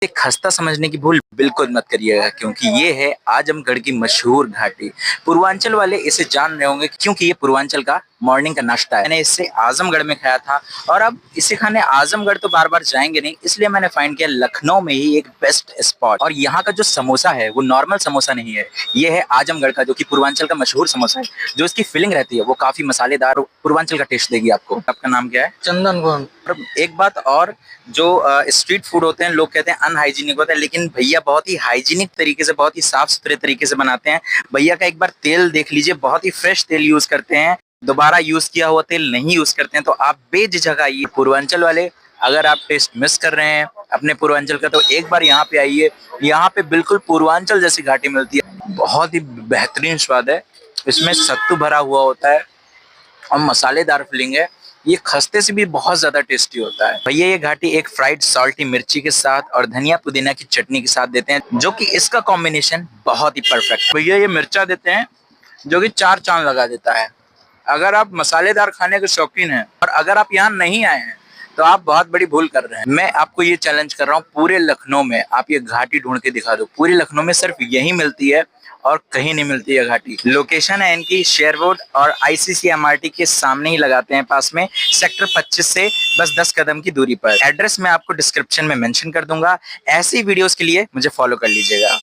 ये खस्ता समझने की भूल बिल्कुल मत करिएगा, क्योंकि ये है आजमगढ़ की मशहूर घाटी। पूर्वांचल वाले इसे जान रहे होंगे क्योंकि ये पूर्वांचल का मॉर्निंग का नाश्ता है। मैंने इससे आजमगढ़ में खाया था और अब इसे खाने आजमगढ़ तो बार बार जाएंगे नहीं, इसलिए मैंने फाइंड किया लखनऊ में ही एक बेस्ट स्पॉट। और यहाँ का जो समोसा है वो नॉर्मल समोसा नहीं है, ये है आजमगढ़ का, जो कि पूर्वांचल का मशहूर समोसा है। जो इसकी फिलिंग रहती है वो काफी मसालेदार और पूर्वांचल का टेस्ट देगी आपको। आपका नाम क्या है? चंदन कौन। और एक बात और, जो स्ट्रीट फूड होते हैं लोग कहते हैं अनहाइजीनिक होता है, लेकिन भैया बहुत ही हाइजीनिक तरीके से, बहुत ही साफ सुथरे तरीके से बनाते हैं। भैया का एक बार तेल देख लीजिए, बहुत ही फ्रेश तेल यूज करते हैं, दोबारा यूज किया हुआ तेल नहीं यूज करते हैं। तो आप बेझिझक आइए पूर्वांचल वाले। अगर आप टेस्ट मिस कर रहे हैं अपने पूर्वांचल का तो एक बार यहाँ पे आइए। यहाँ पे बिल्कुल पूर्वांचल जैसी घाटी मिलती है, बहुत ही बेहतरीन स्वाद है। इसमें सत्तू भरा हुआ होता है और मसालेदार फिलिंग है। ये खस्ते से भी बहुत ज्यादा टेस्टी होता है। भैया ये घाटी एक फ्राइड सॉल्टी मिर्ची के साथ और धनिया पुदीना की चटनी के साथ देते हैं, जो कि इसका कॉम्बिनेशन बहुत ही परफेक्ट। भैया ये मिर्चा देते हैं जो कि चार चांद लगा देता है। अगर आप मसालेदार खाने के शौकीन हैं और अगर आप यहाँ नहीं आए हैं तो आप बहुत बड़ी भूल कर रहे हैं। मैं आपको ये चैलेंज कर रहा हूँ, पूरे लखनऊ में आप ये घाटी ढूंढ के दिखा दो। पूरे लखनऊ में सिर्फ यही मिलती है और कहीं नहीं मिलती है घाटी। लोकेशन है इनकी शेर रोड और ICC-MRT के सामने ही लगाते हैं, पास में सेक्टर 25 से बस 10 कदम की दूरी पर। एड्रेस मैं आपको डिस्क्रिप्शन में मेंशन कर दूंगा। ऐसी वीडियोस के लिए मुझे फॉलो कर लीजिएगा।